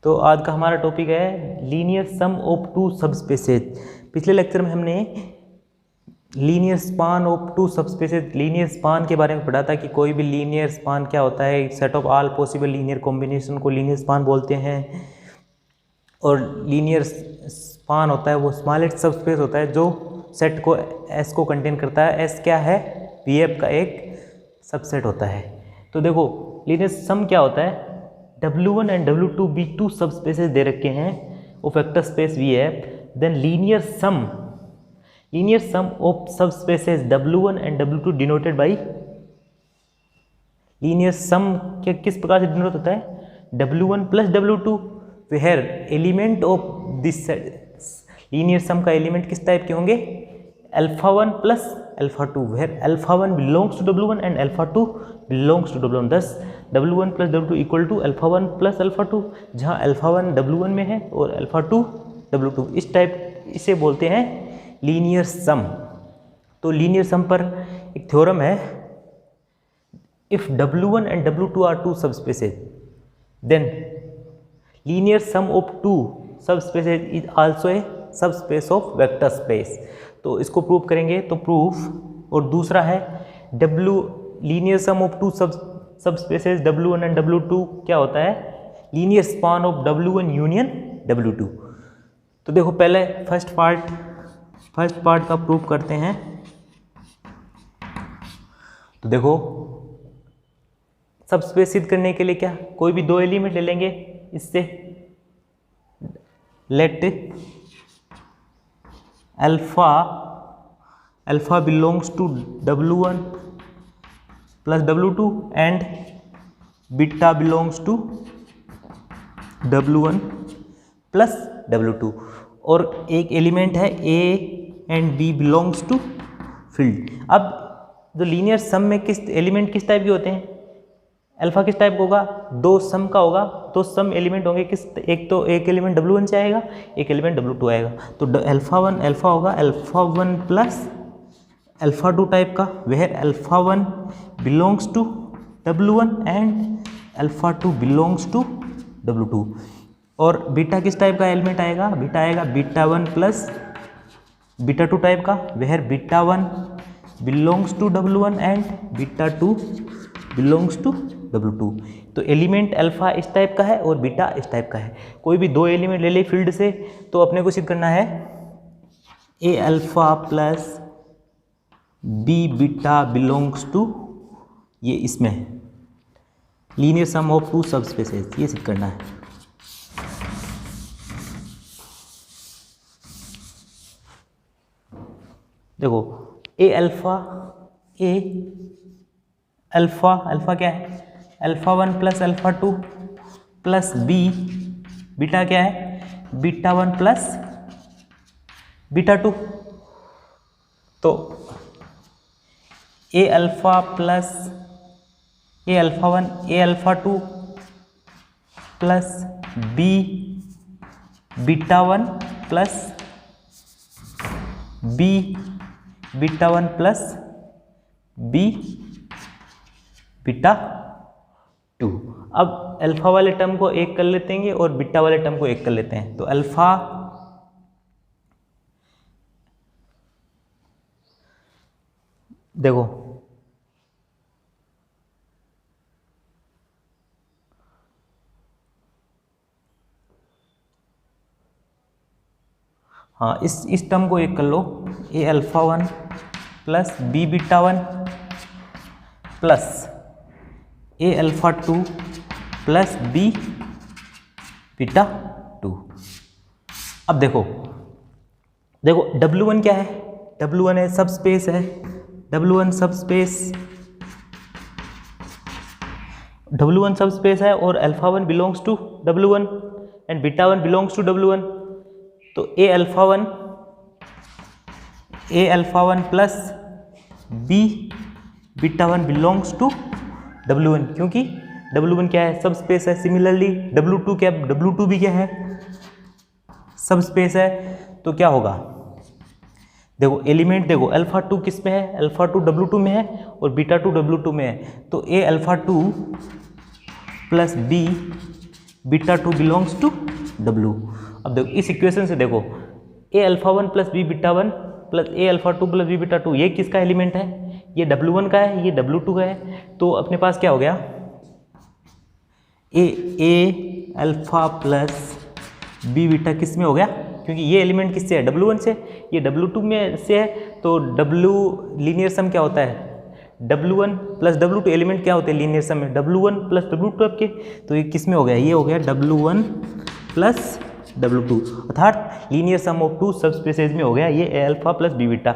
तो आज का हमारा टॉपिक है linear sum of two subspaces. पिछले लेक्चर में हमने linear span of two subspaces, linear span के बारे में पढ़ा था कि कोई भी लीनियर स्पान क्या होता है। Set of all possible linear combination को लीनियर स्पान बोलते हैं। और लीनियर स्पान होता है वो स्मॉलेस्ट सबस्पेस होता है जो सेट को एस को कंटेन करता है। एस क्या है? वीएफ का एक सबसेट होता है। तो देखो लीनियर सम क्या होता है, W1 एंड W2 भी टू सबस्पेसेस दे रखे हैं of vector space VF. Then linear sum of subspaces W1 and W2 denoted by linear sum. क्या किस प्रकार से डिनोट होता है? W1 plus W2 where element of this linear sum का एलिमेंट किस टाइप के होंगे? α1 plus α2 where α1 belongs to W1 and α2 belongs to W1। दस W1 plus W2 equal to α1 plus α2, जहाँ α1 W1 में है और α2 W2। इस टाइप इसे बोलते हैं लीनियर सम। तो लीनियर सम पर एक थ्योरम है, if W1 and W2 are two subspaces then linear sum of two subspaces is also a subspace of vector space. तो इसको प्रूव करेंगे तो प्रूफ। और दूसरा है linear sum of two subspaces W1 and W2 क्या होता है? Linear span of W1 union W2। तो देखो पहले फर्स्ट पार्ट का प्रूफ करते हैं। तो देखो सबस्पेस सिद्ध करने के लिए क्या, कोई भी दो एलिमेंट ले लेंगे इससे। Let alpha belongs to W1 plus W2 and beta belongs to W1 plus W2। और एक एलिमेंट है A and B belongs to field. अब जो लीनियर सम में किस एलिमेंट किस टाइप के होते हैं? अल्फा किस टाइप का होगा? दो सम का होगा। तो सम एलिमेंट होंगे किस, एक एलिमेंट W1 से आएगा, एक एलिमेंट W2 आएगा। तो अल्फा होगा α1 प्लस α2 टाइप का, where α1 belongs to W1 and α2 belongs to W2। और बीटा किस टाइप का एलिमेंट आएगा? बीटा आएगा β1 प्लस β2 टाइप का, where β1 belongs to W1 and β2 belongs to W2। तो एलिमेंट अल्फा इस टाइप का है और बीटा इस टाइप का है। कोई भी दो एलिमेंट ले ले फील्ड से, तो अपने को सिद्ध करना है a alpha plus b beta belongs to, ये इसमें linear sum of two subspaces, ये सिद्ध करना है। देखो अल्फा क्या है? α1 प्लस α2 प्लस बीटा क्या है? β1 प्लस β2। तो α1 प्लस β1 प्लस β1 प्लस β2। अब अल्फा वाले टर्म को एक कर लेते हैं और बीटा वाले टर्म को एक कर लेते हैं। तो अल्फा देखो हाँ, इस टर्म को एक कर लो, ए α1 प्लस बी β1 प्लस ए α2 प्लस बी β2। अब देखो W1 क्या है? W1 है सबस्पेस है। W1 सबस्पेस है और α1 belongs to W1 and β1 belongs to W1। तो a α1 plus b β1 belongs to W1, क्योंकि W1 क्या है? सबस्पेस है। सिमिलरली W2 भी क्या है? सबस्पेस है। तो क्या होगा? देखो एलिमेंट देखो α2 किस में है? α2 W2 में है और β2 W2 में है। तो a α2 plus b beta two belongs to W. अब देखो इस इक्वेशन से देखो a alpha one plus b beta one plus a alpha two plus b beta two, ये किसका एलिमेंट है? ये W1 का है, ये W2 का है। तो अपने पास क्या हो गया? ए अल्फा प्लस बी बीटा किस में हो गया? क्योंकि ये एलिमेंट किससे है? W1 से, ये W2 में से है। तो W लीनियर सम क्या होता है? W1 प्लस W2 एलिमेंट क्या होते हैं लीनियर सम में? W1 प्लस W2 आपके। तो ये किस में हो गया? ये हो गया W1 प्लस W2, अर्थात linear sum of two subspaces में हो गया ये a alpha plus b beta.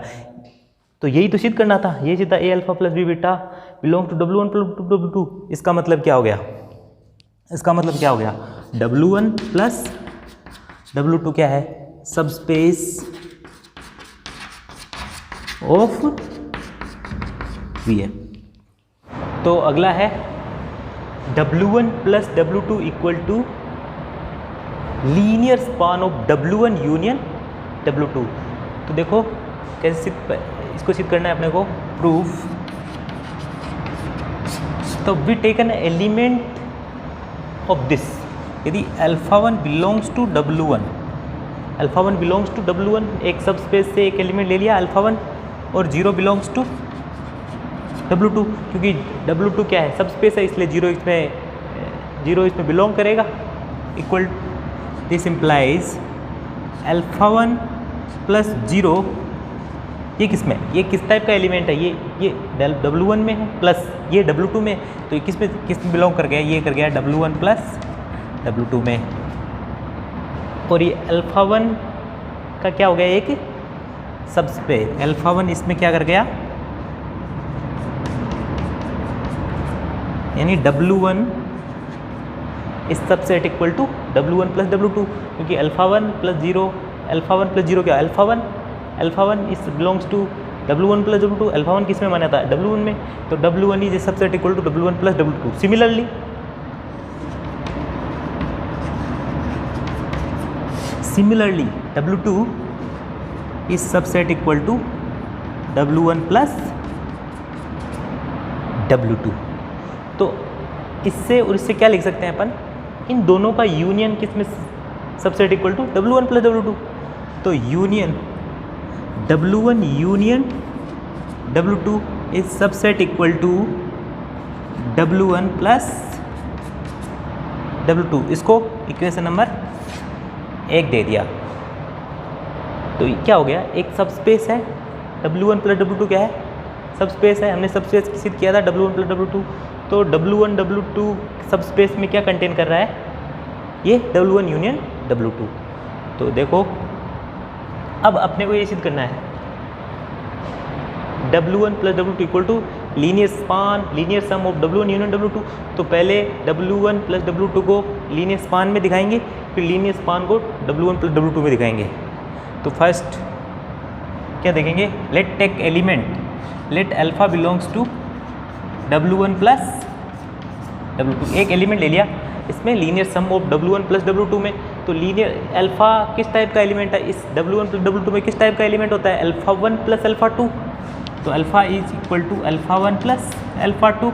तो यही तो सिद्ध करना था, ये सीधा a alpha plus b beta belong to W1 plus W2। इसका मतलब क्या हो गया? इसका मतलब क्या हो गया? W1 प्लस W2 क्या है? सब स्पेस ऑफ Vm। तो अगला है W1 plus W2 equal to linear span of W1 union W2। तो देखो कैसे इसको सिद्ध करना है अपने को, प्रूफ। तो we taken element of this, यदि alpha one belongs to W1, alpha one belongs to W1, एक सब स्पेस से एक एलिमेंट ले लिया अल्फा वन, और जीरो बिलोंग्स टू W2, क्योंकि W2 क्या है? सब स्पेस है, इसलिए जीरो इसमें बिलोंग करेगा। Equal this implies alpha one plus zero, ये किस में? ये किस टाइप का एलिमेंट है? ये W1 में है, प्लस ये W2 में। तो ये किस में बिलोंग कर गया? ये कर गया W1 प्लस W2 में। और ये अल्फा वन का क्या हो गया? एक सब स्पेस अल्फा वन इसमें क्या कर गया? यानी W1 इस subset equal to W1 plus W2, क्योंकि अल्फा वन प्लस जीरो क्या? Alpha one is belongs to W1 plus W2। Alpha one किस में माना था? W1 में। तो W1 is a subset equal to W1 plus W2। Similarly W2 is subset equal to W1 plus W2। तो इससे और इससे क्या लिख सकते हैं अपन? इन दोनों का यूनियन किस में subset equal to W1 plus W2। तो union W1 union W2 is subset equal to W1 plus W2। इसको इक्वेशन नंबर 1 दे दिया। तो क्या हो गया? एक सब स्पेस है W1 प्लस W2 क्या है? सब स्पेस है। हमने सब स्पेस सिद्ध किया था W1 प्लस W2। तो W1 W2 सब स्पेस में क्या कंटेन कर रहा है? ये W1 यूनियन W2। तो देखो अब अपने को ये सिद्ध करना है W1 plus W2 equal to linear sum of W1 union W2। तो पहले W1 प्लस W2 को लीनियर स्पान में दिखाएंगे, फिर लीनियर स्पान को W1 प्लस W2 में दिखाएंगे। तो फर्स्ट क्या देखेंगे? Let take element, let alpha belongs to W1 plus W2। एक एलिमेंट ले लिया, इसमें linear sum of W1 plus W2 में। तो लीनियर अल्फा किस टाइप का एलिमेंट है? इस W1 प्लस W2 में किस टाइप का एलिमेंट होता है? Alpha one plus alpha two. तो alpha is equal to alpha one plus alpha two,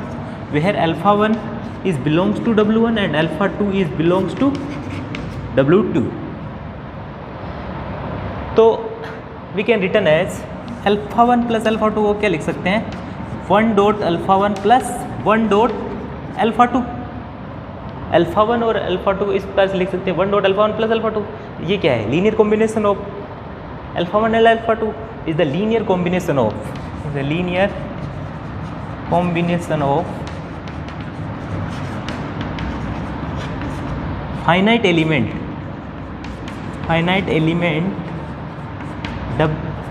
where alpha one is belongs to W1 and alpha two is belongs to W2। तो we can return as alpha one plus alpha two को क्या लिख सकते हैं? 1 dot alpha one plus 1 dot alpha two. Alpha one और alpha two इस प्रकार से लिख सकते हैं 1 dot alpha one plus alpha to. ये क्या है? Linear combination of alpha one and alpha two is the linear combination of finite element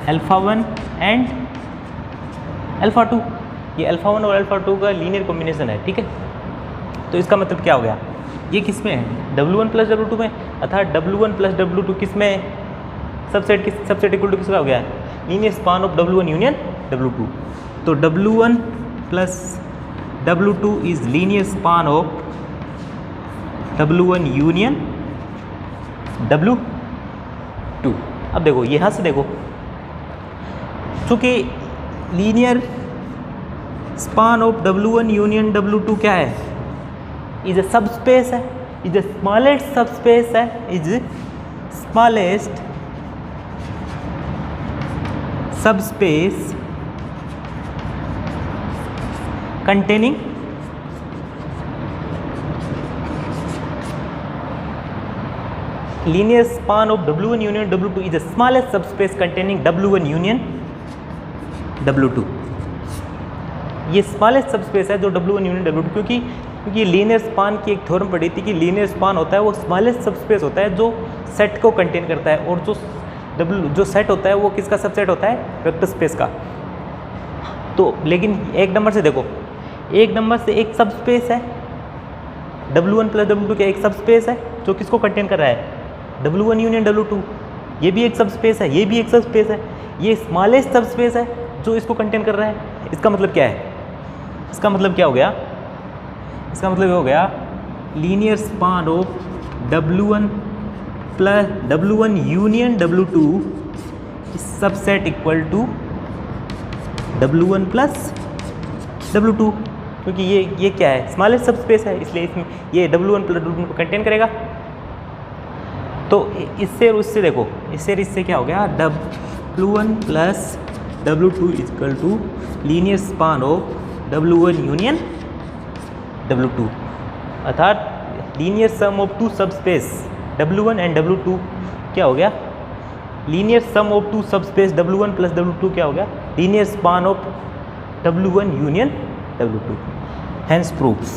alpha one and alpha to. ये अल्फा वन और अल्फा टू का लीनियर कॉम्बिनेशन है, ठीक है। तो इसका मतलब क्या हो गया? ये किस में है? W1 प्लस W2 में, अर्थात W1 प्लस W2 किस में? सबसेट इक्वल टू किसका हो गया? Linear span of W1 union W2। तो W1 plus W2 is linear span of W1 union W2। अब देखो यहाँ से देखो, चूँकि linear span of W1 union W2 क्या है? इज ए सब स्पेस है, इज द स्मॉलेस्ट सबस्पेस है, is smallest subspace containing linear span of W1 union W2 is the smallest subspace containing W1 union W2. ये smallest subspace है जो W1 union W2, क्योंकि linear span की एक theorem पढ़ी थी कि लीनियर स्पान होता है वो स्मॉलेस्ट सबस्पेस होता है जो सेट को कंटेन करता है, और जो सेट होता है वो किसका सबसेट होता है, वेक्टर स्पेस का। तो लेकिन एक नंबर से देखो, एक नंबर से एक सबस्पेस है W1 प्लस W2 का, एक सबस्पेस है जो किसको कंटेन कर रहा है, W1 यूनियन W2। ये भी एक सबस्पेस है, ये भी एक सबस्पेस है, ये स्मॉलेस्ट सबस्पेस है जो इसको कंटेन कर रहा है। इसका मतलब क्या है, इसका मतलब क्या हो गया, इसका मतलब ये हो गया linear span of W1 plus W1 union W2 subset equal to W1 plus W2, क्योंकि ये क्या है, स्मॉलेस्ट सबस्पेस है, इसलिए इसमें ये W1 प्लस W2 को कंटेन करेगा। तो इससे और उससे देखो, इससे क्या हो गया, W1 plus W2 equal to linear span of W1 union W2, अर्थात linear sum of two subspace W1 and W2 क्या हो गया, linear sum of two subspace W1 plus W2 क्या हो गया, linear span of W1 union W2, hence proofs।